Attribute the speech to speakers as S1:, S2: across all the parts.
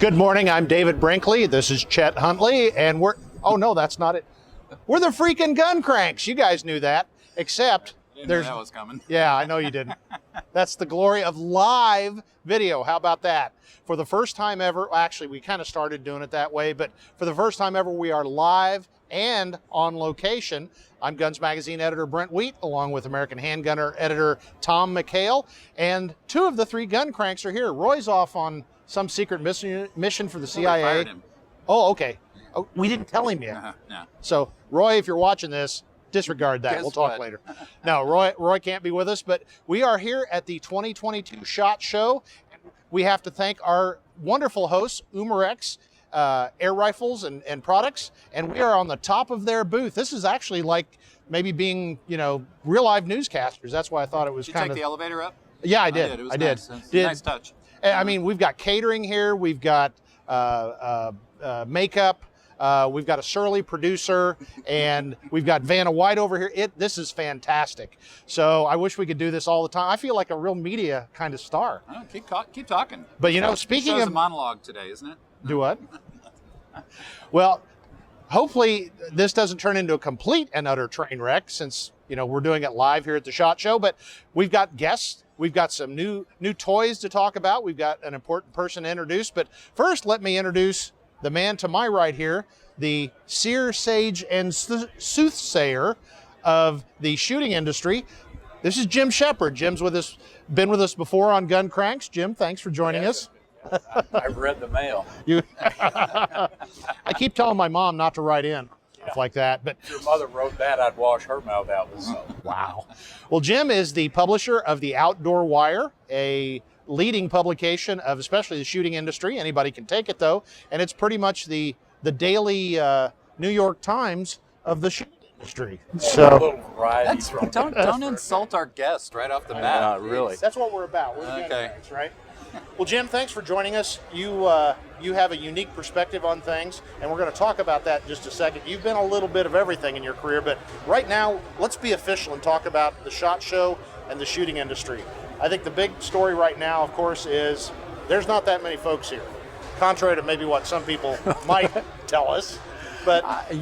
S1: Good morning, I'm David Brinkley. This is Chet Huntley, and oh no, that's not it. We're the freaking Gun Cranks. You guys knew that, except
S2: Didn't know that was coming.
S1: Yeah, I know you didn't. That's the glory of live video. How about that? For the first time ever, actually, we kind of started doing it that way, but for the first time ever, we are live and on location. I'm Guns Magazine editor Brent Wheat, along with American Handgunner editor Tom McHale, and two of the three Gun Cranks are here. Roy's off on some secret mission for the CIA.
S2: Fired him.
S1: Oh, okay. Oh, we didn't tell him yet.
S2: No.
S1: So, Roy, if you're watching this, disregard that.
S2: Guess
S1: We'll talk
S2: what?
S1: later. No, Roy can't be with us, but we are here at the 2022 SHOT Show. We have to thank our wonderful hosts, Umarex Air Rifles and Products, and we are on the top of their booth. This is actually like maybe being, real live newscasters. That's why I thought it was
S2: Did you
S1: kind
S2: take
S1: of.
S2: the elevator up?
S1: Yeah, I did.
S2: It was
S1: I
S2: nice.
S1: did.
S2: It's a nice touch.
S1: I mean, we've got catering here. We've got makeup. We've got a surly producer, and we've got Vanna White over here. This is fantastic. So I wish we could do this all the time. I feel like a real media kind of star.
S2: Oh, keep talking.
S1: But speaking
S2: Show's
S1: of
S2: a monologue today, isn't it?
S1: do what? Well, hopefully this doesn't turn into a complete and utter train wreck, since we're doing it live here at the SHOT Show. But we've got guests. We've got some new toys to talk about. We've got an important person to introduce. But first, let me introduce the man to my right here, the seer, sage, and soothsayer of the shooting industry. This is Jim Shepard. Jim's been with us before on Gun Cranks. Jim, thanks for joining us.
S3: I've read the mail.
S1: I keep telling my mom not to write in, stuff like that. But
S3: If your mother wrote that, I'd wash her mouth out with soap.
S1: wow. Well, Jim is the publisher of the Outdoor Wire, a leading publication of especially the shooting industry. Anybody can take it, though, and it's pretty much the daily New York Times of the shooting industry.
S3: A
S1: So
S3: little variety thrown in.
S2: Don't insult our guest right off the bat.
S3: Really.
S1: that's what we're about. We're the Gun
S2: Okay.
S1: Cranks, right? Well, Jim, thanks for joining us. You have a unique perspective on things, and we're going to talk about that in just a second. You've been a little bit of everything in your career, but right now, let's be official and talk about the SHOT Show and the shooting industry. I think the big story right now, of course, is there's not that many folks here, contrary to maybe what some people might tell us. But
S3: I've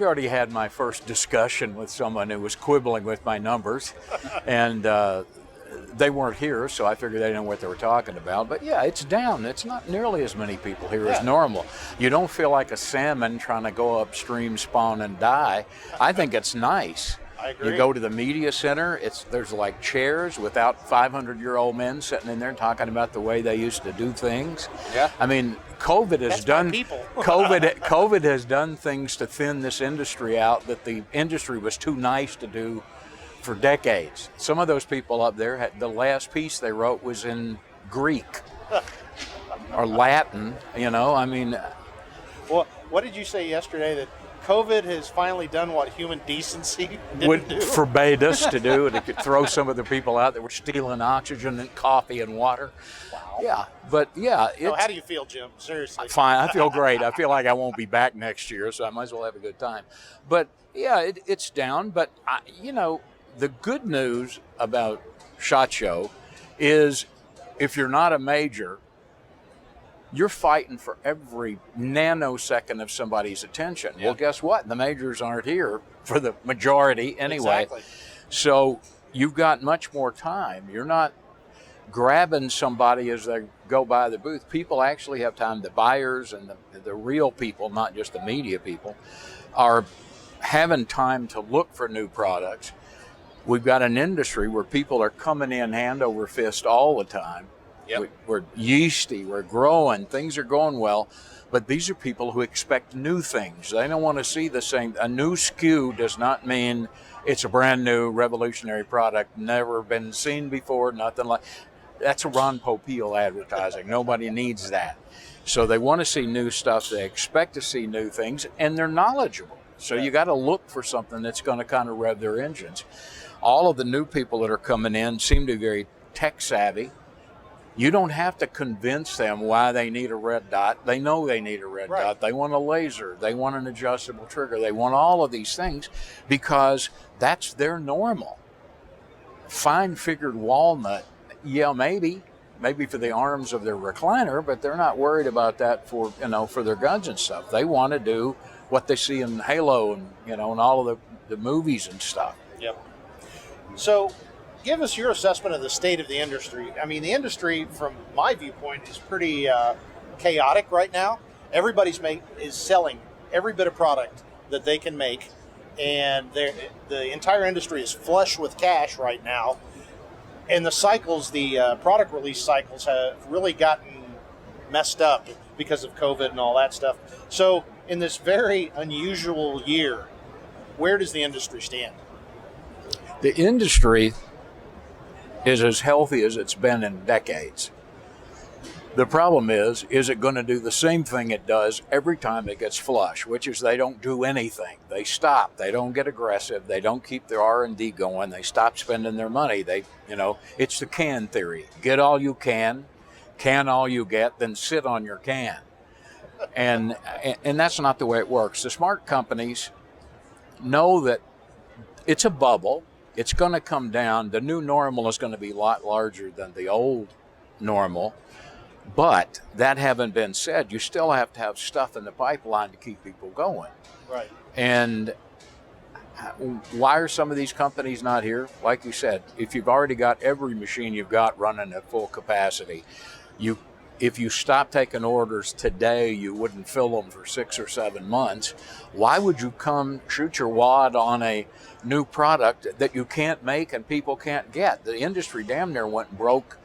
S3: already had my first discussion with someone who was quibbling with my numbers, and they weren't here, so I figured they didn't know what they were talking about. But yeah, it's down. It's not nearly as many people here as normal. You don't feel like a salmon trying to go upstream, spawn, and die. I think it's nice.
S1: I agree.
S3: You go to the media center, there's like chairs without 500-year-old men sitting in there talking about the way they used to do things.
S2: Yeah.
S3: I mean, COVID has
S1: That's my
S3: done
S1: people.
S3: COVID has done things to thin this industry out that the industry was too nice to do for decades. Some of those people up there the last piece they wrote was in Greek or Latin, I mean.
S1: well, what did you say yesterday, that COVID has finally done what human decency didn't do?
S3: Forbade us to do, and it could throw some of the people out that were stealing oxygen and coffee and water.
S1: Wow.
S3: Yeah, but yeah,
S1: So
S3: it's
S1: how do you feel, Jim? Seriously.
S3: fine. I feel great. I feel like I won't be back next year, so I might as well have a good time. But yeah, it's down. But the good news about SHOT Show is if you're not a major, you're fighting for every nanosecond of somebody's attention.
S1: Yeah.
S3: Well, guess what? The majors aren't here for the majority anyway.
S1: Exactly.
S3: So you've got much more time. You're not grabbing somebody as they go by the booth. People actually have time. The buyers and the real people, not just the media people, are having time to look for new products. We've got an industry where people are coming in hand over fist all the time.
S1: Yep.
S3: We're yeasty, we're growing, things are going well, but these are people who expect new things. They don't want to see the same. A new SKU does not mean it's a brand new revolutionary product, never been seen before, nothing like. That's a Ron Popeil advertising. Nobody needs that. So they want to see new stuff, they expect to see new things, and they're knowledgeable. So you got to look for something that's going to kind of rev their engines. All of the new people that are coming in seem to be very tech savvy. You don't have to convince them why they need a red dot. They know they need a red dot. They want a laser. They want an adjustable trigger. They want all of these things because that's their normal. Fine-figured walnut, yeah, maybe. maybe for the arms of their recliner, but they're not worried about that for their guns and stuff. They want to do what they see in Halo and and all of the movies and stuff.
S1: Yep. So, give us your assessment of the state of the industry. I mean, the industry, from my viewpoint, is pretty chaotic right now. Everybody's is selling every bit of product that they can make, and the entire industry is flush with cash right now. And the cycles, the product release cycles, have really gotten messed up because of COVID and all that stuff. So, in this very unusual year, where does the industry stand?
S3: The industry is as healthy as it's been in decades. The problem is it going to do the same thing it does every time it gets flush, which is they don't do anything. They stop. They don't get aggressive. They don't keep their R&D going. They stop spending their money. It's the can theory. Get all you can all you get, then sit on your can. And that's not the way it works. The smart companies know that it's a bubble. It's going to come down. The new normal is going to be a lot larger than the old normal. But that having been said, you still have to have stuff in the pipeline to keep people going.
S1: Right. And
S3: why are some of these companies not here? Like you said, if you've already got every machine you've got running at full capacity, if you stop taking orders today, you wouldn't fill them for 6 or 7 months. Why would you come shoot your wad on a new product that you can't make and people can't get? The industry damn near went broke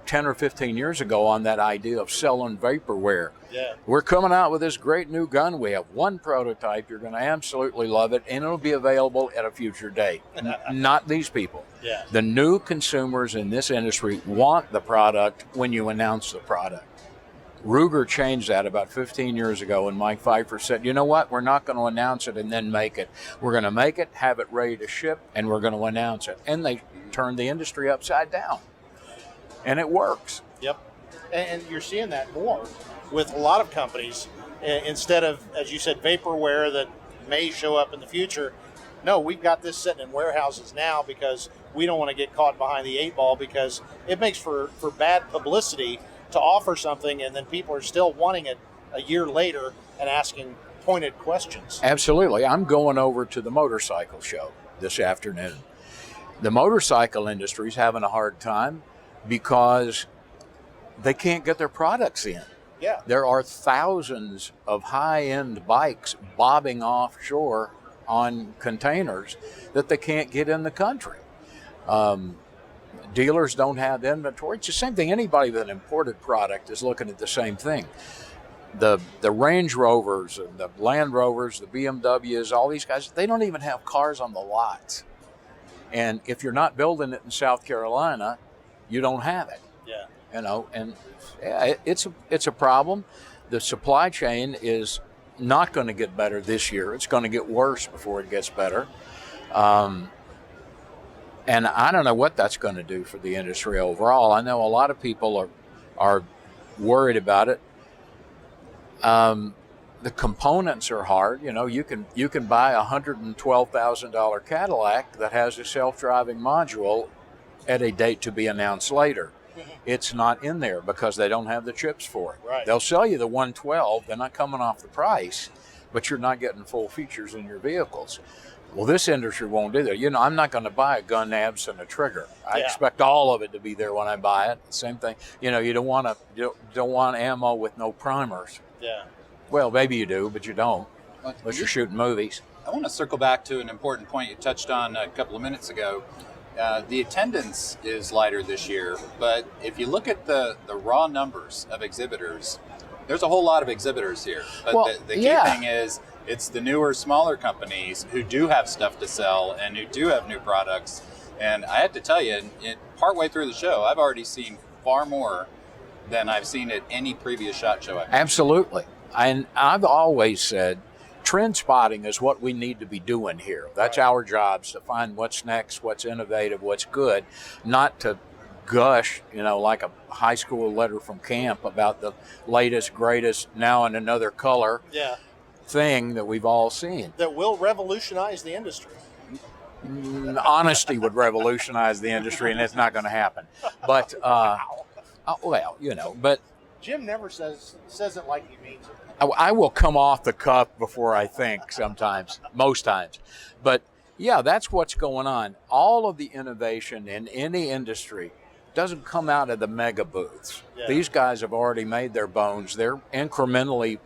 S3: 10 or 15 years ago on that idea of selling vaporware.
S1: Yeah.
S3: We're coming out with this great new gun. We have one prototype. You're going to absolutely love it, and it'll be available at a future date. Not these people.
S1: Yeah.
S3: The new consumers in this industry want the product when you announce the product. Ruger changed that about 15 years ago, and Mike Pfeiffer said, you know what, we're not going to announce it and then make it. We're going to make it, have it ready to ship, and we're going to announce it. And they turned the industry upside down. And it works.
S1: Yep. And you're seeing that more with a lot of companies. Instead of, as you said, vaporware that may show up in the future, no, we've got this sitting in warehouses now because we don't want to get caught behind the 8 ball, because it makes for bad publicity to offer something and then people are still wanting it a year later and asking pointed questions.
S3: Absolutely. I'm going over to the motorcycle show this afternoon. The motorcycle industry is having a hard time because they can't get their products in.
S1: Yeah.
S3: There are thousands of high-end bikes bobbing offshore on containers that they can't get in the country. Dealers don't have inventory. It's the same thing. Anybody with an imported product is looking at the same thing. The Range Rovers and the Land Rovers, the BMWs, all these guys, they don't even have cars on the lots. And if you're not building it in South Carolina, you don't have it.
S1: Yeah.
S3: And yeah, it's a problem. The supply chain is not going to get better this year. It's going to get worse before it gets better. And I don't know what that's going to do for the industry overall. I know a lot of people are worried about it. The components are hard. You can buy a $112,000 Cadillac that has a self-driving module at a date to be announced later. It's not in there because they don't have the chips for it.
S1: Right.
S3: They'll sell you the 112. They're not coming off the price, but you're not getting full features in your vehicles. Well, this industry won't do that. I'm not going to buy a gun, nabs, and a trigger. I expect all of it to be there when I buy it. Same thing. You don't want ammo with no primers.
S1: Yeah.
S3: Well, maybe you do, but you don't, unless you're shooting movies.
S2: I want to circle back to an important point you touched on a couple of minutes ago. The attendance is lighter this year, but if you look at the raw numbers of exhibitors, there's a whole lot of exhibitors here. But the key thing is, it's the newer, smaller companies who do have stuff to sell and who do have new products. And I have to tell you, partway through the show, I've already seen far more than I've seen at any previous SHOT Show.
S3: Absolutely. And I've always said, trend spotting is what we need to be doing here. That's our jobs, to find what's next, what's innovative, what's good, not to gush, like a high school letter from camp about the latest, greatest, now in another color thing that we've all seen.
S1: That will revolutionize the industry.
S3: Honesty would revolutionize the industry, and it's not going to happen. But Well, but
S1: Jim never says it like he means it.
S3: I will come off the cuff before I think sometimes, most times. But yeah, that's what's going on. All of the innovation in any industry doesn't come out of the mega booths.
S1: Yeah.
S3: These guys have already made their bones. They're incrementally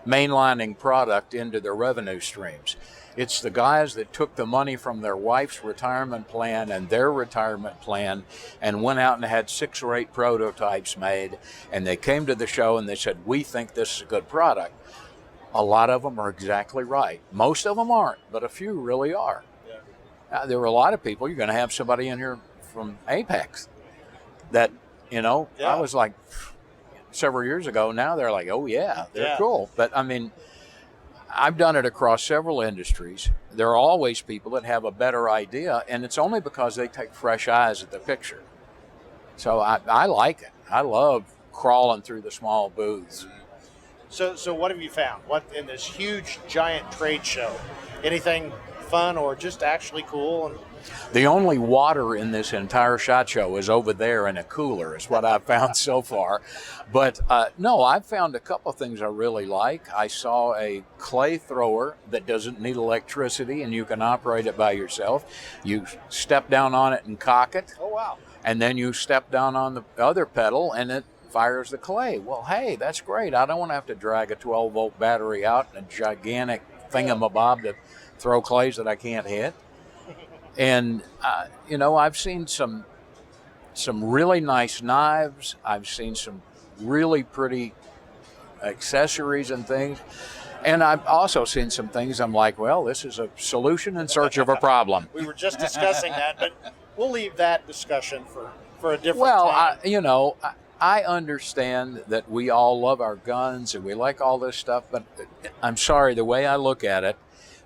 S3: mainlining product into their revenue streams. It's the guys that took the money from their wife's retirement plan and their retirement plan and went out and had 6 or 8 prototypes made, and they came to the show and they said, we think this is a good product. A lot of them are exactly right. Most of them aren't, but a few really are.
S1: Yeah.
S3: There were a lot of people. You're going to have somebody in here from Apex that,
S1: Yeah.
S3: I was like several years ago. Now they're like, oh, yeah, they're cool. But, I mean, I've done it across several industries. There are always people that have a better idea, and it's only because they take fresh eyes at the picture. So I like it. I love crawling through the small booths.
S1: So what have you found? What in this huge, giant trade show? Anything fun or just actually cool? And
S3: The only water in this entire SHOT Show is over there in a cooler, is what I've found so far. But no, I've found a couple of things I really like. I saw a clay thrower that doesn't need electricity and you can operate it by yourself. You step down on it and cock it.
S1: oh wow,
S3: And then you step down on the other pedal and it fires the clay. Well, hey, that's great. I don't want to have to drag a 12-volt battery out and a gigantic thingamabob to throw clays that I can't hit. And, I've seen some really nice knives. I've seen some really pretty accessories and things. And I've also seen some things I'm like, well, this is a solution in search of a problem.
S1: we were just discussing that, but we'll leave that discussion for a different time.
S3: I understand that we all love our guns and we like all this stuff, but I'm sorry, the way I look at it,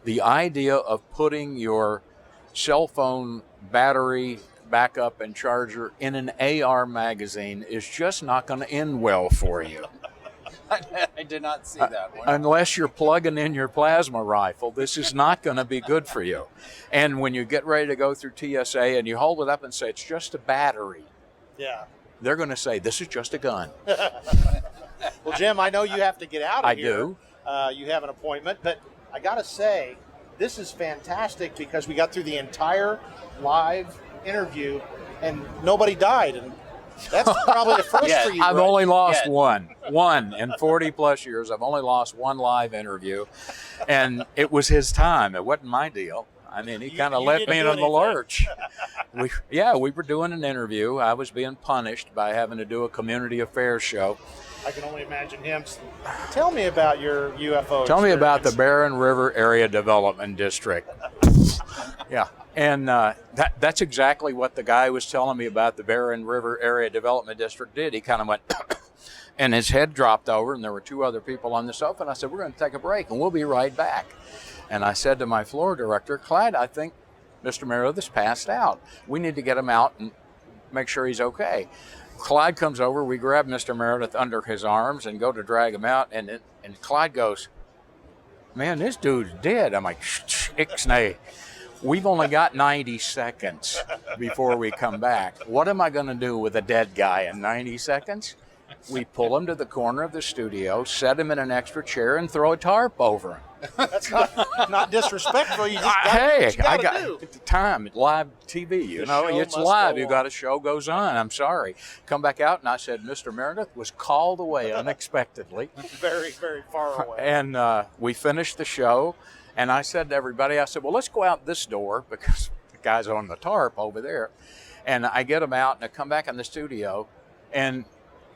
S3: the idea of putting your cell phone battery backup and charger in an AR magazine is just not going to end well for you.
S2: I did not see that one.
S3: Unless you're plugging in your plasma rifle, this is not going to be good for you. And when you get ready to go through TSA and you hold it up and say, it's just a battery,
S1: Yeah.
S3: they're going to say, this is just a gun.
S1: Well, Jim, I know you have to get out of
S3: I
S1: here.
S3: do.
S1: You have an appointment, but I got to say, this is fantastic because we got through the entire live interview and nobody died. And that's probably the first for you.
S3: I've
S1: right?
S3: only lost
S2: Yeah.
S3: one in 40 plus years. I've only lost one live interview, and it was his time. It wasn't my deal. I mean, he kind of
S1: you
S3: left
S1: didn't
S3: me in
S1: do
S3: the
S1: anything.
S3: lurch. We were doing an interview. I was being punished by having to do a community affairs show.
S1: I can only imagine him. Tell me about your UFO
S3: Tell me about the
S1: experience.
S3: Barren River Area Development District. Yeah, and that's exactly what the guy was telling me about the Barren River Area Development District did. He kind of went, and his head dropped over, and there were 2 other people on the sofa, and I said, we're going to take a break, and we'll be right back. And I said to my floor director, Clyde, I think Mr. Meredith's passed out. We need to get him out and make sure he's okay. Clyde comes over, we grab Mr. Meredith under his arms and go to drag him out, and Clyde goes, man, this dude's dead. I'm like, ixnay. We've only got 90 seconds before we come back. What am I going to do with a dead guy in 90 seconds? We pull him to the corner of the studio, set him in an extra chair, and throw a tarp over him.
S1: That's not disrespectful. You just got
S3: Hey,
S1: what
S3: I
S1: you gotta
S3: got
S1: do.
S3: the time, live TV,
S1: The show
S3: it's
S1: must
S3: live.
S1: go
S3: You
S1: on.
S3: got a show goes on. I'm sorry. Come back out, and I said, Mr. Meredith was called away unexpectedly.
S1: Very, very far away.
S3: And we finished the show, and I said to everybody, I said, well, let's go out this door because the guy's on the tarp over there. And I get him out, and I come back in the studio, and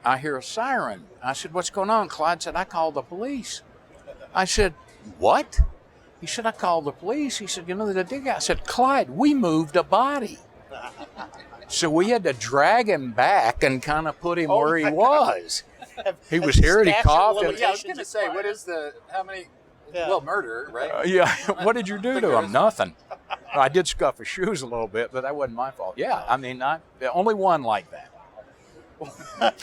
S3: I hear a siren. I said, what's going on? Clyde said, I called the police. I said, what? He said, I called the police. He said, the dig out. I said, Clyde, we moved a body. So we had to drag him back and kind of put him where he was. He was here and he coughed. And,
S2: Yeah, I was going to say, what is how many?
S1: Yeah.
S2: Well, murder, right?
S3: yeah, what did you do to him? Nothing. I did scuff his shoes a little bit, but that wasn't my fault. Yeah, I mean, the only one like that.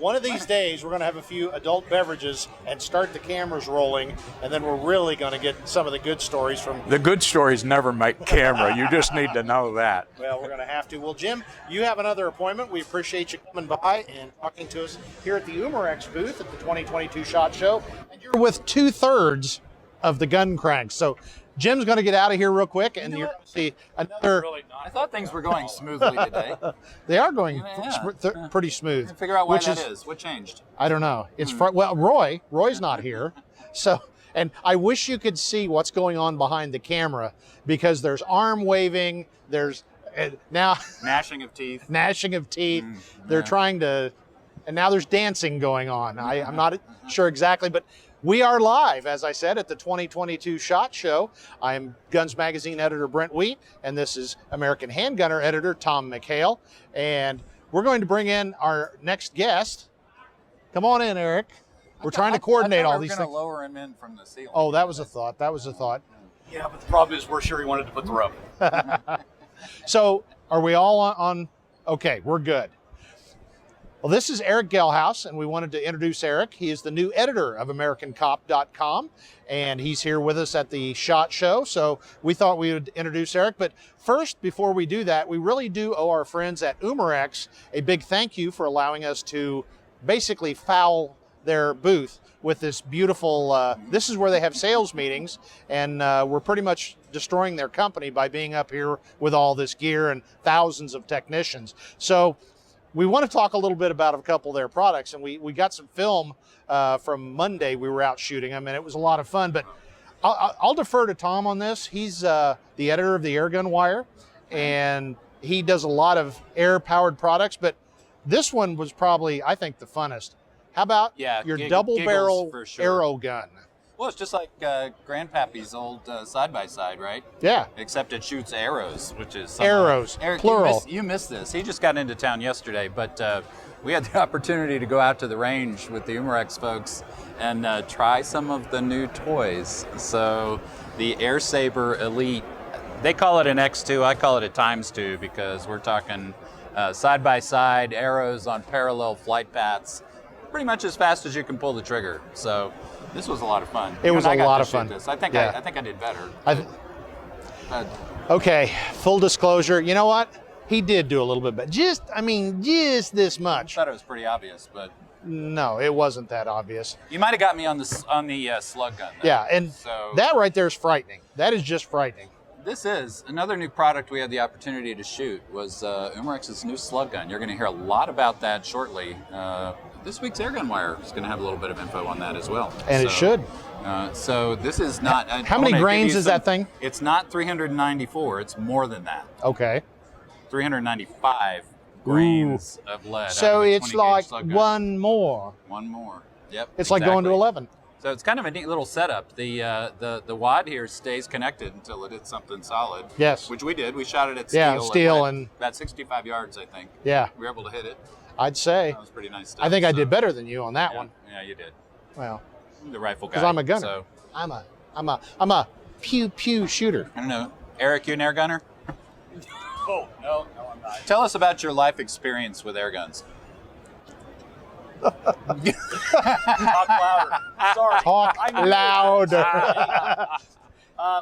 S1: one of these days we're going to have a few adult beverages and start the cameras rolling, and then we're really going to get some of the good stories from.
S3: The good stories never make camera. You just need to know that.
S1: Well, we're going to have to. Well, Jim, you have another appointment. We appreciate you coming by and talking to us here at the Umarex booth at the 2022 SHOT Show. And you're with 2/3 of the gun cranks. So Jim's going to get out of here real quick, and you're going to see another.
S2: I thought things were going smoothly today.
S1: They are going pretty smooth.
S2: Figure out why that is. What changed?
S1: I don't know. It's well, Roy's not here, so. And I wish you could see what's going on behind the camera, because there's arm waving. There's now
S2: Gnashing of teeth.
S1: They're trying to, and now there's dancing going on. I'm not sure exactly, but we are live, as I said, at the 2022 SHOT Show. I'm Guns Magazine editor Brent Wheat, and this is American Handgunner editor Tom McHale. And we're going to bring in our next guest. Come on in, Eric. We're trying to coordinate all these things.
S2: We're going to lower him in from the ceiling.
S1: Oh, that was a thought.
S4: Yeah, but the problem is we're sure he wanted to put the rope.
S1: So are we all on? Okay, we're good. Well, this is Erick Gelhaus, and we wanted to introduce Eric. He is the new editor of AmericanCop.com, and he's here with us at the SHOT Show, so we thought we would introduce Eric. But first, before we do that, we really do owe our friends at Umarex a big thank you for allowing us to basically foul their booth with this beautiful, this is where they have sales meetings, and we're pretty much destroying their company by being up here with all this gear and thousands of technicians. So we want to talk a little bit about a couple of their products, and we got some film from Monday. We were out shooting them, and it was a lot of fun. But I'll defer to Tom on this. He's the editor of the Airgun Wire, and he does a lot of air-powered products. But this one was probably, I think, the funnest. How about your double-barrel arrow gun?
S2: Well, it's just like Grandpappy's old side-by-side, right?
S1: Yeah.
S2: Except it shoots arrows, which is
S1: arrows,
S2: Eric,
S1: plural.
S2: You missed this. He just got into town yesterday, but we had the opportunity to go out to the range with the Umarex folks and try some of the new toys. So the Air Saber Elite, they call it an X2. I call it a ×2 because we're talking side-by-side arrows on parallel flight paths, pretty much as fast as you can pull the trigger. So this was a lot of fun.
S1: It was a lot of fun.
S2: I think I did better.
S1: Okay, full disclosure. You know what? He did do a little bit better. Just this much.
S2: I thought it was pretty obvious, but
S1: no, it wasn't that obvious.
S2: You might have got me on the slug gun. Though.
S1: Yeah, and so that right there is frightening. That is just frightening.
S2: This is another new product we had the opportunity to shoot was Umarex's new slug gun. You're going to hear a lot about that shortly. This week's Airgun Wire is going to have a little bit of info on that as well.
S1: And it should.
S2: So this is not...
S1: How many grains is that thing?
S2: It's not 394. It's more than that.
S1: Okay.
S2: 395 grains of lead.
S1: So it's like one more.
S2: One more. Yep.
S1: It's like going to 11.
S2: So it's kind of a neat little setup. The wad here stays connected until it hits something solid.
S1: Yes.
S2: Which we did. We shot it at steel.
S1: Yeah, steel and
S2: about 65 yards, I think.
S1: Yeah.
S2: We were able to hit it.
S1: I'd say.
S2: That was pretty nice stuff.
S1: I think I did better than you on that one.
S2: Yeah, you did.
S1: Well,
S2: the rifle guy.
S1: Because I'm a gunner.
S2: So.
S1: I'm a pew shooter.
S2: I don't know. Eric, you an air gunner?
S4: Oh, no, I'm not.
S2: Tell us about your life experience with air guns.
S4: Talk louder. Sorry.
S1: Talk louder.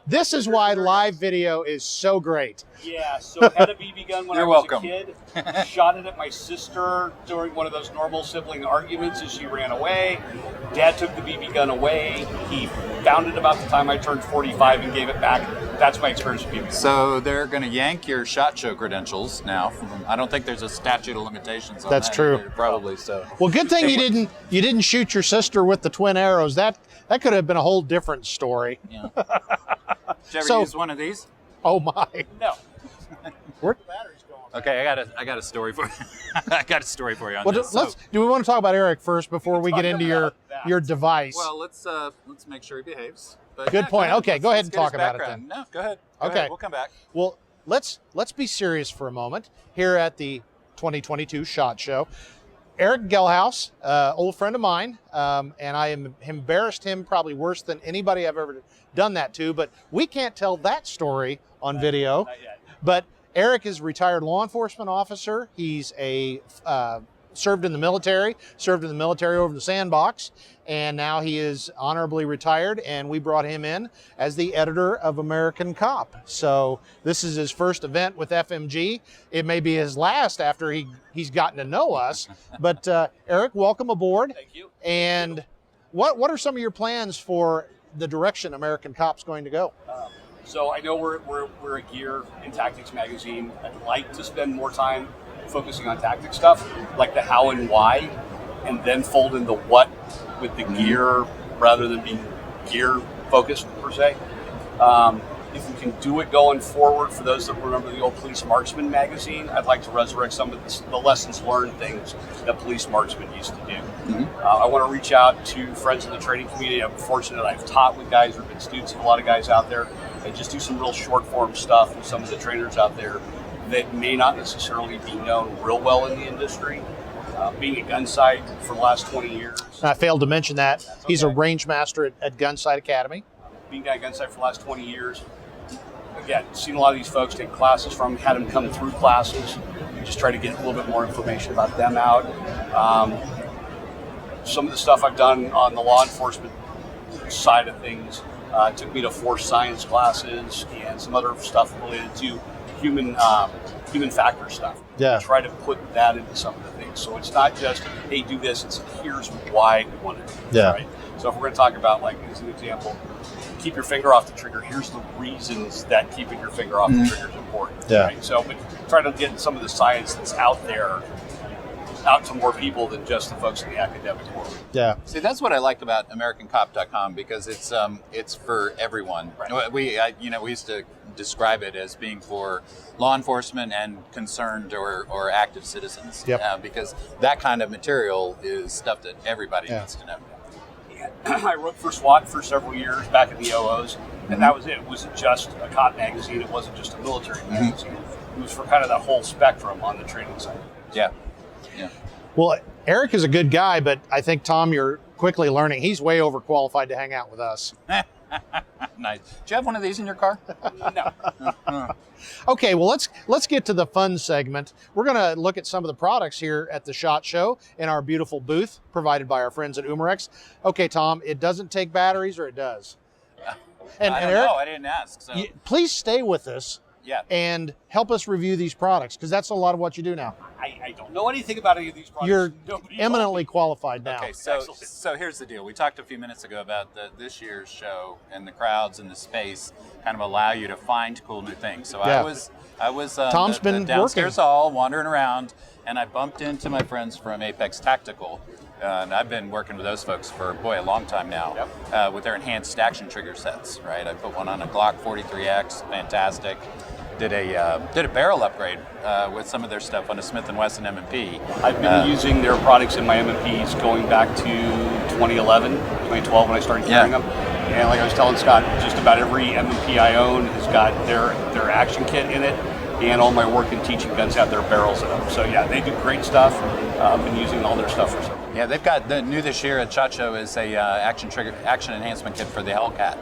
S1: This is
S4: for
S1: why
S4: sure.
S1: live video is so great.
S4: Yeah, so had a BB gun when
S2: You're
S4: I was
S2: welcome.
S4: a kid. Shot it at my sister during one of those normal sibling arguments as she ran away. Dad took the BB gun away. He found it about the time I turned 45 and gave it back. That's my experience with BB guns.
S2: So they're going to yank your SHOT Show credentials now. I don't think there's a statute of limitations on
S1: That's
S2: that.
S1: true.
S2: Probably so.
S1: Well, good thing you didn't shoot your sister with the twin arrows. That could have been a whole different story.
S2: Yeah. Did you ever use one of these?
S1: Oh my.
S4: No.
S1: Where the batteries going?
S2: Okay, I got a story for you. I got a story for you on
S1: Well,
S2: this.
S1: do we want to talk about Eric first before we get into your device?
S2: Well, let's make sure he behaves. But
S1: Good point.
S2: ahead.
S1: Okay, go ahead and
S2: Let's
S1: talk
S2: get his
S1: about it
S2: background. No, go ahead. Go
S1: Okay.
S2: ahead. We'll come back.
S1: Well, let's be serious for a moment here at the 2022 SHOT Show. Erick Gelhaus, old friend of mine, and I embarrassed him probably worse than anybody I've ever done that to, but we can't tell that story on video.
S4: Not yet.
S1: But Eric is a retired law enforcement officer. He's a served in the military over the sandbox, and now he is honorably retired, and we brought him in as the editor of American Cop. So this is his first event with FMG. It may be his last after he's gotten to know us. But Erick, welcome aboard.
S4: Thank you.
S1: And what are some of your plans for the direction American Cop's going to go?
S4: So I know we're a gear and tactics magazine. I'd like to spend more time focusing on tactics stuff, like the how and why, and then fold in the what with the gear rather than being gear focused per se. If we can do it going forward, for those that remember the old Police Marksman magazine, I'd like to resurrect some of the lessons learned things that Police Marksman used to do. I want to reach out to friends in the training community. I'm fortunate I've taught with guys or been students of a lot of guys out there, and just do some real short form stuff with some of the trainers out there that may not necessarily be known real well in the industry. Being at Gunsight for the last 20 years.
S1: I failed to mention that.
S4: That's
S1: He's a
S4: okay.
S1: range master at Gunsight Academy.
S4: Being at Gunsight for the last 20 years. Again, seen a lot of these folks take classes from, had them come through classes. We just try to get a little bit more information about them out. Some of the stuff I've done on the law enforcement side of things took me to force science classes and some other stuff related to human factor stuff.
S1: Yeah.
S4: We try to put that into some of the things. So it's not just, hey, do this, it's here's why we want to do this,
S1: Yeah.
S4: right? So if we're going to talk about, like, as an example, keep your finger off the trigger, here's the reasons that keeping your finger off the trigger is important.
S1: Yeah.
S4: Right? So we try to get some of the science that's out there out to more people than just the folks in the academic world.
S1: Yeah.
S2: See, that's what I like about AmericanCop.com, because it's for everyone.
S4: Right.
S2: We used to describe it as being for law enforcement and concerned or active citizens.
S1: Yep.
S2: Because that kind of material is stuff that everybody needs to know.
S4: I wrote for SWAT for several years back in the OOs, and that was it. It wasn't just a cop magazine. It wasn't just a military magazine. It was for kind of that whole spectrum on the training side.
S2: Yeah. Yeah.
S1: Well, Erick is a good guy, but I think, Tom, you're quickly learning he's way overqualified to hang out with us.
S2: Nice. Do you have one of these in your car?
S4: No.
S1: Okay, well, let's get to the fun segment. We're going to look at some of the products here at the SHOT Show in our beautiful booth provided by our friends at Umarex. Okay, Tom, it doesn't take batteries, or it does? And
S2: I don't
S1: Erick,
S2: know. I didn't ask. So
S1: please stay with us
S2: yeah.
S1: and help us review these products, because that's a lot of what you do now.
S4: I don't know anything about any of these products.
S1: You're
S4: Nobody
S1: eminently qualified now.
S2: Okay, so
S4: Excellent.
S2: so here's the deal. We talked a few minutes ago about this year's show, and the crowds and the space kind of allow you to find cool new things. So
S1: Yeah.
S2: I was
S1: Tom's been
S2: the downstairs
S1: working.
S2: hall wandering around, and I bumped into my friends from Apex Tactical. And I've been working with those folks for, a long time now, with their enhanced action trigger sets, right? I put one on a Glock 43X, fantastic. Did a barrel upgrade with some of their stuff on a Smith & Wesson M&P.
S4: I've been using their products in my M&Ps going back to 2011, 2012 when I started carrying them. And like I was telling Scott, just about every M&P I own has got their action kit in it, and all my work and teaching guns have their barrels in them. So yeah, they do great stuff. I've been using all their stuff for several years.
S2: Yeah, they've got the new this year at SHOT Show is a action enhancement kit for the Hellcat.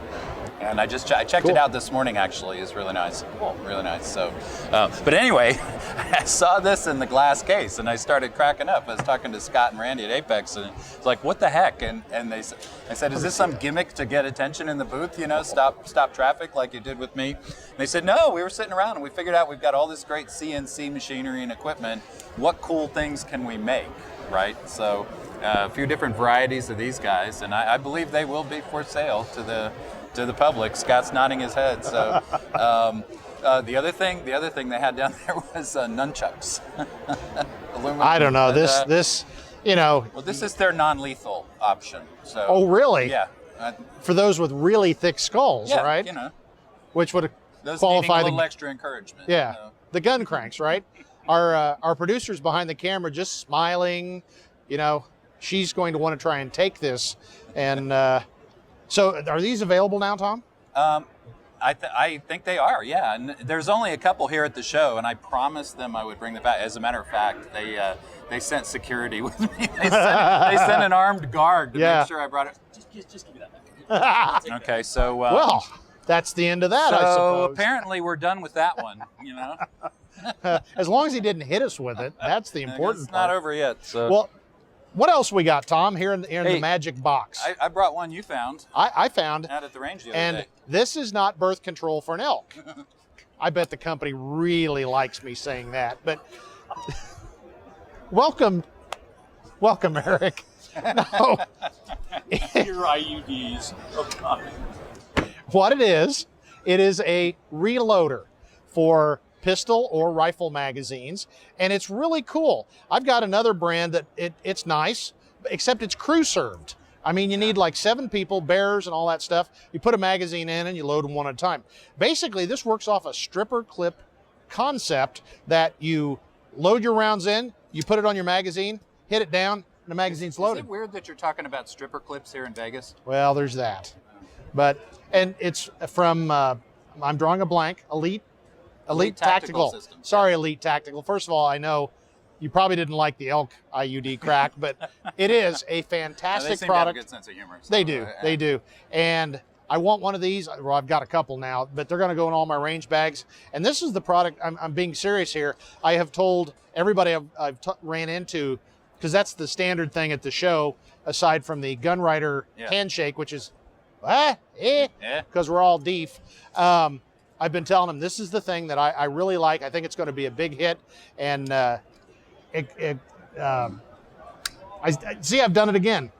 S2: And I checked
S1: Cool.
S2: it out this morning. Actually, it's really nice. Really nice. So, but anyway, I saw this in the glass case, and I started cracking up. I was talking to Scott and Randy at Apex, and it's like, "What the heck?" And I said, "Is this some gimmick to get attention in the booth? You know, stop traffic like you did with me?" And they said, "No, we were sitting around and we figured out we've got all this great CNC machinery and equipment. What cool things can we make?" Right? So, a few different varieties of these guys, and I believe they will be for sale to the public. Scott's nodding his head. So the other thing they had down there was nunchucks. Aluminum.
S1: I don't know. This
S2: Well, this is their non-lethal option. So.
S1: Oh, really?
S2: Yeah.
S1: For those with really thick skulls,
S2: Yeah.
S1: right?
S2: You know,
S1: Which would
S2: those
S1: qualify
S2: needing a
S1: the
S2: little extra encouragement.
S1: yeah
S2: You know.
S1: the gun cranks, right? Our producers behind the camera just smiling. She's going to want to try and take this, and so are these available now, Tom?
S2: I think they are, yeah. And there's only a couple here at the show, and I promised them I would bring them back. As a matter of fact, they sent security with me. They sent an armed guard to make sure I brought it.
S4: Just give me that back.
S2: Okay, so
S1: Well, that's the end of that,
S2: So
S1: I suppose.
S2: apparently we're done with that one.
S1: As long as he didn't hit us with it, that's the important
S2: It's
S1: part.
S2: not over yet. So
S1: Well, what else we got, Tom, here in the
S2: Hey,
S1: magic box?
S2: I brought one you found
S1: I found,
S2: out at the range the other
S1: and
S2: day.
S1: this is not birth control for an elk. I bet the company really likes me saying that, but welcome, Eric. No,
S4: Your IUDs. Oh, God.
S1: what it is a reloader for pistol or rifle magazines, and it's really cool. I've got another brand that it's nice, except it's crew served. I mean, you need like 7 people, bears and all that stuff. You put a magazine in and you load them one at a time. Basically, this works off a stripper clip concept that you load your rounds in, you put it on your magazine, hit it down, and the magazine's
S2: Is
S1: loaded.
S2: it weird that you're talking about stripper clips here in Vegas?
S1: Well, there's that. And it's from, I'm drawing a blank, Elite Tactical.
S2: Systems.
S1: Sorry, Elite Tactical. First of all, I know you probably didn't like the elk IUD crack, but it is a
S2: They
S1: fantastic
S2: seem to have a
S1: product.
S2: good sense of humor. So,
S1: They do. They do. And I want one of these. Well, I've got a couple now, but they're going to go in all my range bags. And this is the product. I'm being serious here. I have told everybody I've ran into, because that's the standard thing at the show, aside from the gunwriter handshake, which is, because we're all deef. I've been telling them this is the thing that I really like. I think it's going to be a big hit. And I've done it again.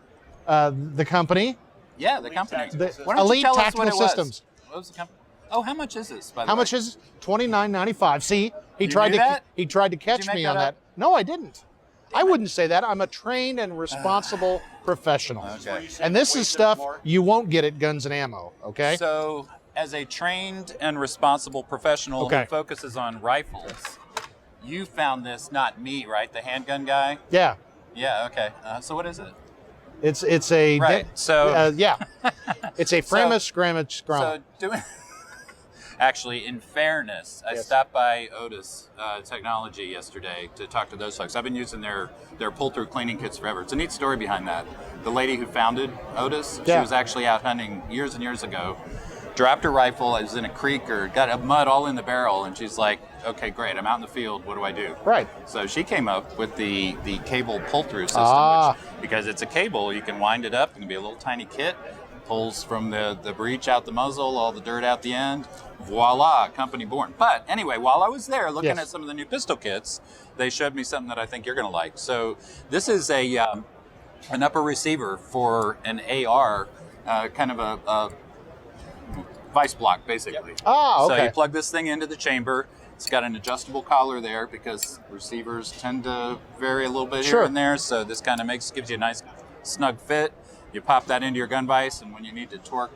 S1: The company,
S2: Yeah, the company.
S1: the
S2: Why don't you
S1: Elite
S2: tell us
S1: Tactical
S2: what it was?
S1: Systems.
S2: What was the company? Oh, how much is this, by the
S1: How
S2: way?
S1: much is it? $29.95. See, he
S2: You
S1: tried
S2: knew
S1: to
S2: that?
S1: he tried to catch
S2: you make
S1: me
S2: that
S1: on
S2: up?
S1: that. No, I didn't. I wouldn't say that. I'm a trained and responsible professional.
S2: Okay.
S1: And this is stuff you won't get at Guns and Ammo, okay?
S2: So, as a trained and responsible professional
S1: Okay.
S2: who focuses on rifles, you found this, not me, right? The handgun guy?
S1: Yeah.
S2: Yeah, okay. So what is it?
S1: It's a
S2: Right. So,
S1: yeah. It's a Framus Grammage
S2: so doing. Actually, in fairness, I
S1: Yes.
S2: stopped by Otis Technology yesterday to talk to those folks. I've been using their pull-through cleaning kits forever. It's a neat story behind that. The lady who founded Otis, she
S1: Yeah.
S2: was actually out hunting years and years ago. Dropped her rifle. I was in a creek or got a mud all in the barrel, and she's like, "Okay, great. I'm out in the field. What do I do?"
S1: Right.
S2: So she came up with the cable pull-through system,
S1: Ah.
S2: which, because it's a cable, you can wind it up. It can be a little tiny kit. Pulls from the breech out the muzzle, all the dirt out the end. Voila, company born. But anyway, while I was there looking
S1: Yes.
S2: at some of the new pistol kits, they showed me something that I think you're going to like. So this is an upper receiver for an AR, kind of a vice block, basically.
S1: Ah, okay.
S2: So you plug this thing into the chamber. It's got an adjustable collar there because receivers tend to vary a little bit
S1: Sure.
S2: here and there. So this kind of gives you a nice snug fit. You pop that into your gun vise, and when you need to torque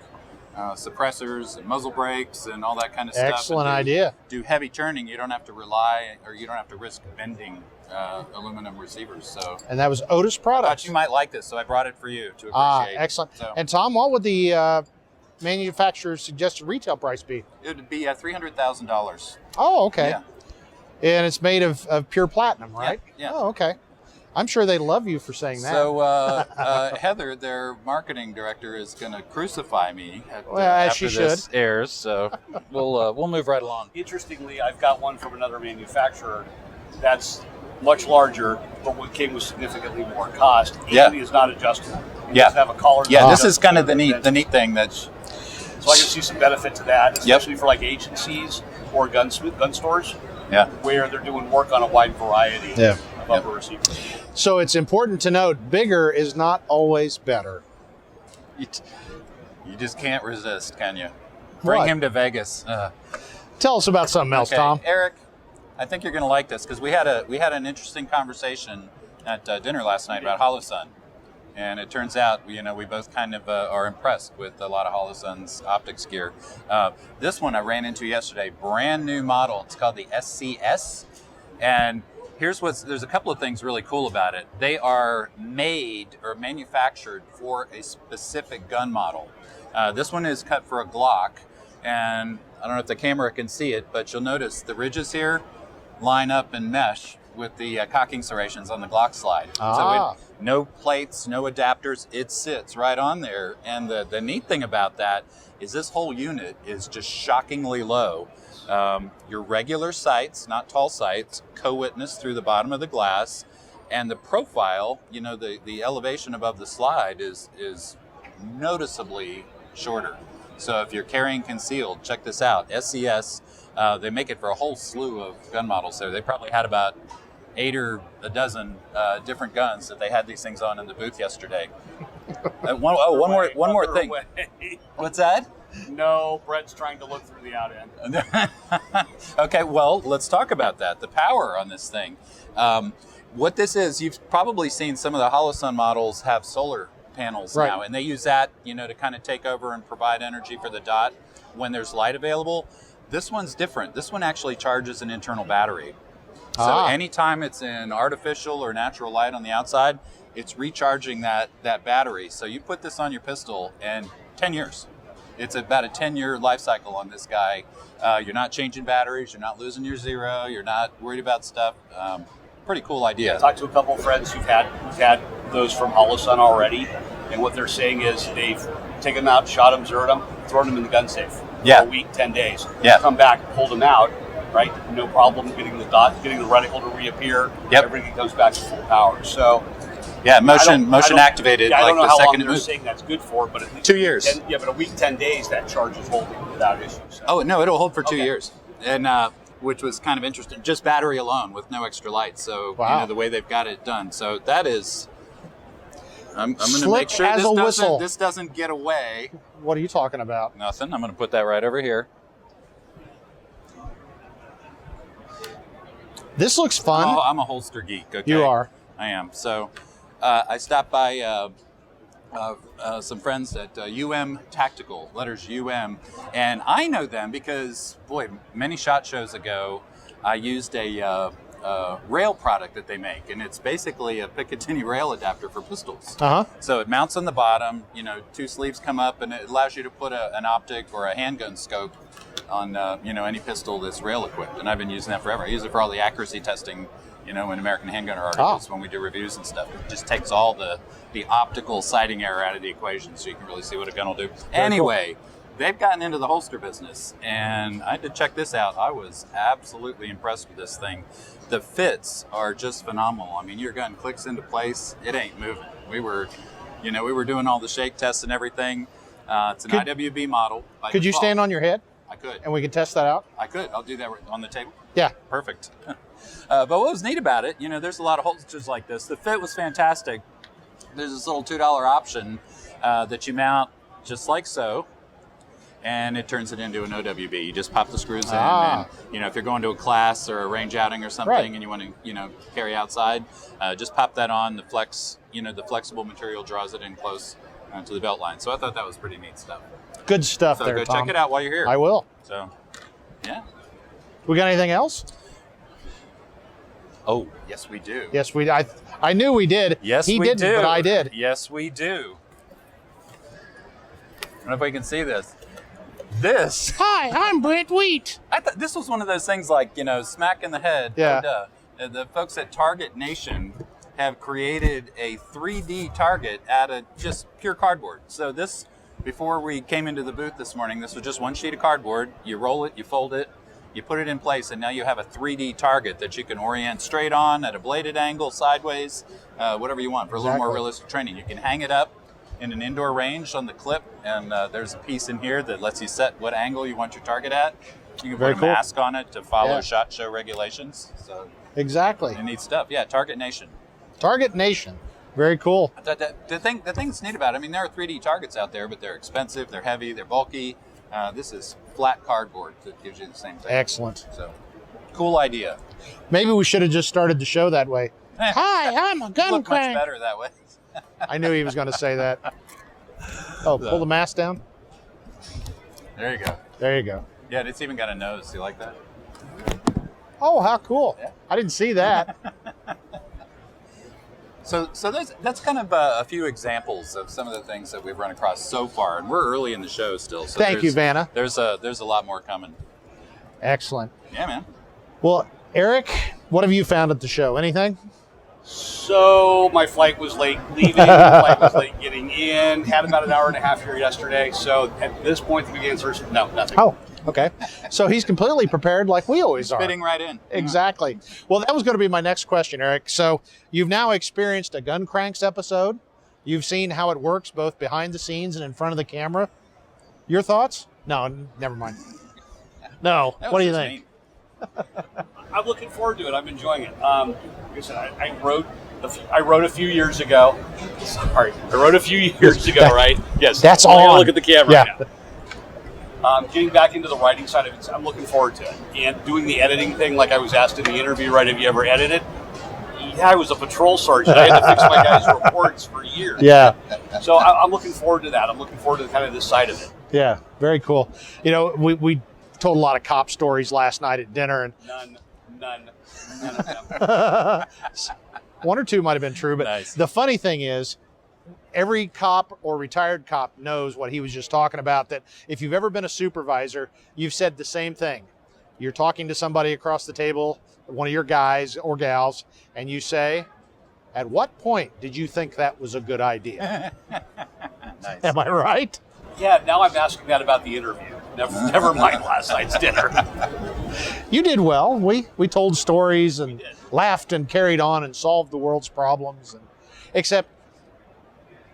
S2: suppressors and muzzle brakes and all that kind of stuff,
S1: Excellent
S2: and
S1: idea.
S2: do heavy turning, you don't have to rely or you don't have to risk bending aluminum receivers. So
S1: And that was Otis
S2: I thought
S1: Products.
S2: you might like this, so I brought it for you to appreciate.
S1: Excellent.
S2: So
S1: And Tom, what would the manufacturer's suggested retail price be?
S2: it would be $300,000.
S1: Oh, okay.
S2: Yeah.
S1: And it's made of pure platinum, right?
S2: yeah.
S1: Oh, okay. I'm sure they love you for saying that.
S2: So Heather, their marketing director, is going to crucify me
S1: Well, as
S2: after
S1: she
S2: this airs. So we'll move right along.
S4: Interestingly, I've got one from another manufacturer that's much larger, but what came with significantly more cost.
S2: Yeah.
S4: And is not adjustable. It
S2: Yeah.
S4: doesn't have a collar.
S2: Yeah,
S4: not
S2: this is kind of the
S4: adjustable.
S2: neat thing that's.
S4: So I can see some benefit to that, especially for like agencies or gun stores
S2: Yeah.
S4: where they're doing work on a wide variety
S1: Yeah.
S4: of upper receivers.
S1: So it's important to note, bigger is not always better.
S2: You just can't resist, can you? Bring
S1: What?
S2: him to Vegas.
S1: Tell us about something else,
S2: Okay,
S1: Tom.
S2: Eric, I think you're going to like this because we had an interesting conversation at dinner last night about Holosun, and it turns out we both kind of are impressed with a lot of Holosun's optics gear. This one I ran into yesterday, brand new model. It's called the SCS, and there's a couple of things really cool about it. They are made or manufactured for a specific gun model. This one is cut for a Glock, and I don't know if the camera can see it, but you'll notice the ridges here line up and mesh with the cocking serrations on the Glock slide.
S1: Ah.
S2: So no plates, no adapters. It sits right on there. And the neat thing about that is this whole unit is just shockingly low. Your regular sights, not tall sights, co-witness through the bottom of the glass. And the profile, the elevation above the slide is noticeably shorter. So if you're carrying concealed, check this out. SES, they make it for a whole slew of gun models there. They probably had about 8 or a dozen different guns that they had these things on in the booth yesterday. One more thing. What's that?
S4: No, Brett's trying to look through the out end.
S2: Okay, well, let's talk about that. The power on this thing. What this is, you've probably seen some of the Holosun models have solar panels now, and they use that, to kind of take over and provide energy for the dot when there's light available. This one's different. This one actually charges an internal battery. So anytime it's in artificial or natural light on the outside, it's recharging that battery. So you put this on your pistol and 10 years. It's about a 10-year life cycle on this guy. You're not changing batteries. You're not losing your zero. You're not worried about stuff. Pretty cool idea.
S4: I talked to a couple of friends who've had those from Holosun already, and what they're saying is they've taken them out, shot them, zeroed them, thrown them in the gun safe for a week, 10 days. Come back, pulled them out, right? No problem getting the reticle to reappear. Everything comes back to full power. So
S2: motion activated.
S4: I don't know
S2: the
S4: how long
S2: second
S4: they're saying that's good for, but at least
S2: 2 years.
S4: But a week, 10 days, that charge is holding without issue. So.
S2: Oh no, it'll hold for 2 years, and which was kind of interesting. Just battery alone with no extra light. So the way they've got it done. So that is. I'm going to make sure this doesn't get away.
S1: What are you talking about?
S2: Nothing. I'm going to put that right over here.
S1: This looks fun.
S2: Oh, I'm a holster geek. Okay.
S1: You are.
S2: I am. So I stopped by some friends at Tactical, letters UM, and I know them because, many SHOT shows ago, I used a rail product that they make, and it's basically a Picatinny rail adapter for pistols. So it mounts on the bottom, 2 sleeves come up, and it allows you to put an optic or a handgun scope on any pistol that's rail equipped, and I've been using that forever. I use it for all the accuracy testing, in American Handgunner articles when we do reviews and stuff. It just takes all the optical sighting error out of the equation, so you can really see what a gun will do. Anyway, they've gotten into the holster business, and I had to check this out. I was absolutely impressed with this thing. The fits are just phenomenal. I mean, your gun clicks into place; it ain't moving. We were doing all the shake tests and everything. It's an IWB model.
S1: Could you stand on your head?
S2: I could.
S1: And we can test that out?
S2: I could. I'll do that on the table.
S1: Yeah.
S2: Perfect. But what was neat about it, there's a lot of holsters like this. The fit was fantastic. There's this little $2 option that you mount just like so, and it turns it into an OWB. You just pop the screws in, and if you're going to a class or a range outing or something, and you want to carry outside, just pop that on. The the flexible material draws it in close to the belt line. So I thought that was pretty neat stuff.
S1: Good stuff there,
S2: go
S1: Tom.
S2: check it out while you're here.
S1: I will.
S2: So, yeah.
S1: We got anything else?
S2: Oh, yes, we do.
S1: Yes, we. I knew we did.
S2: Yes,
S1: he
S2: we
S1: didn't,
S2: do.
S1: but I did.
S2: Yes, we do. I don't know if we can see this. This.
S1: Hi, I'm Brent Wheat.
S2: I thought this was one of those things like, smack in the head.
S1: Yeah.
S2: The folks at Target Nation have created a 3D target out of just pure cardboard. So this, before we came into the booth this morning, this was just one sheet of cardboard. You roll it, you fold it, you put it in place, and now you have a 3D target that you can orient straight on at a bladed angle, sideways, whatever you want for a little more realistic training. You can hang it up in an indoor range on the clip, and there's a piece in here that lets you set what angle you want your target at. You can put a mask on it to follow SHOT Show regulations. So
S1: exactly.
S2: Neat stuff. Yeah, Target Nation.
S1: Target Nation. Very cool.
S2: The thing that's neat about it, I mean, there are 3D targets out there, but they're expensive, they're heavy, they're bulky. This is flat cardboard that gives you the same thing.
S1: Excellent.
S2: So, cool idea.
S1: Maybe we should have just started the show that way. Hi, I'm a gun
S2: look
S1: crank.
S2: Much better that way.
S1: I knew he was going to say that. Oh, pull the mask down.
S2: There you go.
S1: There you go.
S2: Yeah, it's even got a nose. Do you like that?
S1: Oh, how cool.
S2: Yeah.
S1: I didn't see that.
S2: So that's kind of a few examples of some of the things that we've run across so far, and we're early in the show still. So
S1: Thank you, Vanna.
S2: There's a lot more coming.
S1: Excellent.
S2: Yeah, man.
S1: Well, Erick, What have you found at the show? Anything?
S4: So my flight was late leaving, my flight was late getting in, had about an hour and a half here yesterday. So at this point, the big answer is no, nothing.
S1: Oh, okay. So he's completely prepared like we always are.
S2: Fitting right in.
S1: Exactly. Well, that was going to be my next question, Eric. So you've now experienced a Gun Cranks episode. You've seen how it works both behind the scenes and in front of the camera. Your thoughts? No, never mind. No.
S2: That
S1: What do
S2: was
S1: you
S2: just
S1: think?
S2: neat.
S4: I'm looking forward to it. I'm enjoying it. Like I said, I wrote a few years ago. Sorry, I wrote a few years ago, right? Yes.
S1: That's
S4: I'm gonna
S1: on.
S4: Look at the camera.
S1: Yeah.
S4: Now. Getting back into the writing side of it, I'm looking forward to it. And doing the editing thing, like I was asked in the interview, right? Have you ever edited? Yeah, I was a patrol sergeant. I had to fix my guys' reports for years.
S1: Yeah.
S4: So I'm looking forward to that. I'm looking forward to kind of this side of it.
S1: Yeah. Very cool. You know, we told a lot of cop stories last night at dinner, and
S4: None of them.
S1: one or two might have been true, but
S2: Nice.
S1: The funny thing is, every cop or retired cop knows what he was just talking about, that if you've ever been a supervisor, you've said the same thing. You're talking to somebody across the table, one of your guys or gals, and you say, at what point did you think that was a good idea?
S2: Nice.
S1: Am I right?
S4: Yeah, now I'm asking that about the interview. Never mind last night's dinner.
S1: You did well. We told stories and
S4: did.
S1: laughed and carried on and solved the world's problems. And except,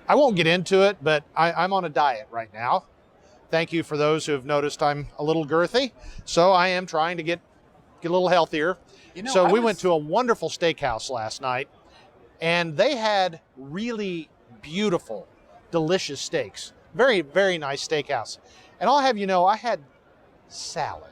S1: I won't get into it, but I'm on a diet right now. Thank you for those who have noticed I'm a little girthy. So I am trying to get a little healthier.
S2: You know,
S1: So
S2: I
S1: we
S2: was-
S1: went to a wonderful steakhouse last night, and they had really beautiful, delicious steaks. Very, very nice steakhouse. And I'll have you know, I had salad.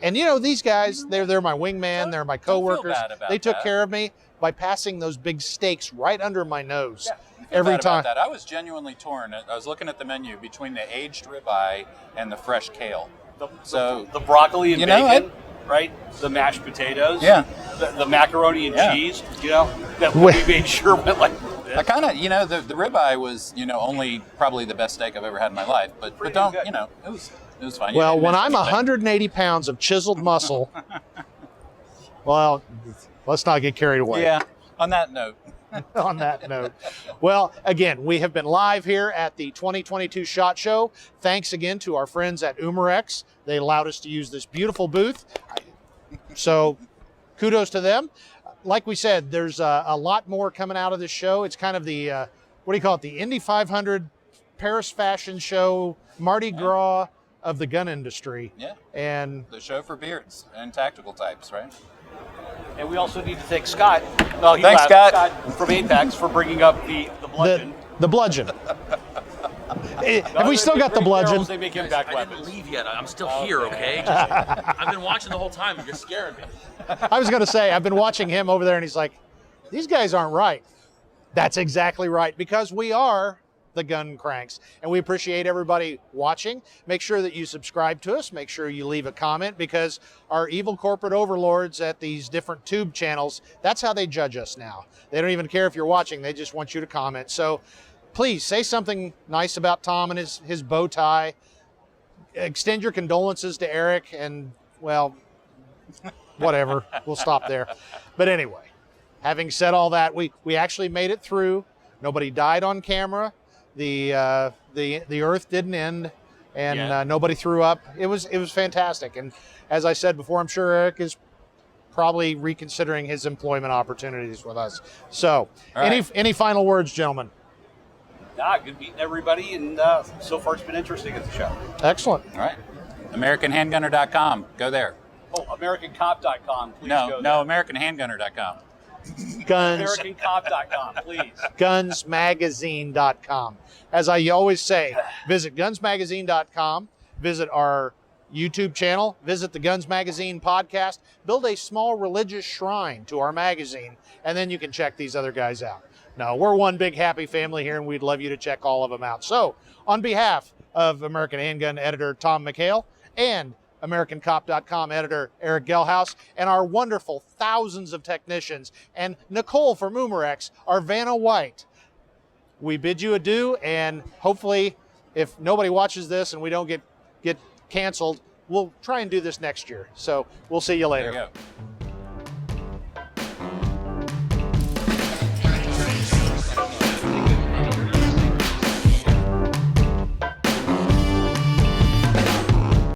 S1: And you know, these guys, they're my wingman, they're my
S2: Don't feel
S1: coworkers.
S2: bad about
S1: They took
S2: that.
S1: care of me by passing those big steaks right under my nose
S2: Feel
S1: every
S2: bad
S1: time.
S2: about that. I was genuinely torn. I was looking at the menu between the aged ribeye and the fresh kale. So
S4: The broccoli and
S2: You know,
S4: bacon, right? The mashed potatoes.
S2: Yeah.
S4: The macaroni and
S2: Yeah.
S4: cheese, you know, that
S1: Wait.
S4: we made sure went like
S2: I kind of, you know, the ribeye was, you know, only probably the best steak I've ever had in my life. But
S4: Pretty
S2: don't,
S4: good.
S2: you know, it was fine. You
S1: Well,
S2: didn't
S1: when
S2: miss
S1: I'm
S2: anything.
S1: 180 pounds of chiseled muscle, well, let's not get carried away.
S2: Yeah. On that note,
S1: On that note. Well, again, we have been live here at the 2022 SHOT Show. Thanks again to our friends at Umarex. They allowed us to use this beautiful booth. So kudos to them. Like we said, there's a lot more coming out of this show. It's kind of the, what do you call it? The Indy 500 Paris Fashion Show, Mardi Gras of the gun industry.
S2: yeah,
S1: And
S2: the show for beards and tactical types, right?
S4: And we also need to thank Scott. Well, he
S2: Thanks,
S4: laughed.
S2: Scott.
S4: From Apex for bringing up the bludgeon.
S1: the bludgeon. Have we still got the bludgeon?
S4: They make impact
S5: I didn't
S4: weapons.
S5: leave yet. I'm still here, okay? Just, I've been watching the whole time. You're scaring me.
S1: I was going to say, I've been watching him over there, and he's like, these guys aren't right. That's exactly right, because we are the Gun Cranks, and we appreciate everybody watching. Make sure that you subscribe to us. Make sure you leave a comment, because our evil corporate overlords at these different tube channels, that's how they judge us now. They don't even care if you're watching. They just want you to comment. So please say something nice about Tom and his bow tie. Extend your condolences to Eric, and, well, whatever. We'll stop there. But anyway, having said all that, we actually made it through. Nobody died on camera. The Earth didn't end, and
S4: Yeah.
S1: nobody threw up. It was fantastic. And as I said before, I'm sure Eric is probably reconsidering his employment opportunities with us. So,
S2: All right.
S1: any final words, gentlemen?
S4: Good meeting everybody, and so far it's been interesting at the show.
S1: Excellent.
S2: All right. AmericanHandgunner.com. Go there.
S4: Oh, AmericanCop.com, please
S2: No,
S4: go
S2: no,
S4: there.
S2: AmericanHandgunner.com.
S1: Guns,
S4: AmericanCop.com, please.
S1: gunsmagazine.com. As I always say, visit gunsmagazine.com, visit our YouTube channel, visit the Guns Magazine podcast, build a small religious shrine to our magazine, and then you can check these other guys out. No, we're one big happy family here, and we'd love you to check all of them out. So, on behalf of American Handgun editor Tom McHale and AmericanCop.com editor Erick Gelhaus, and our wonderful thousands of technicians, and Nicole from Umarex, our Vanna White, we bid you adieu, and hopefully, if nobody watches this and we don't get canceled, we'll try and do this next year. So we'll see you later.
S2: There you go.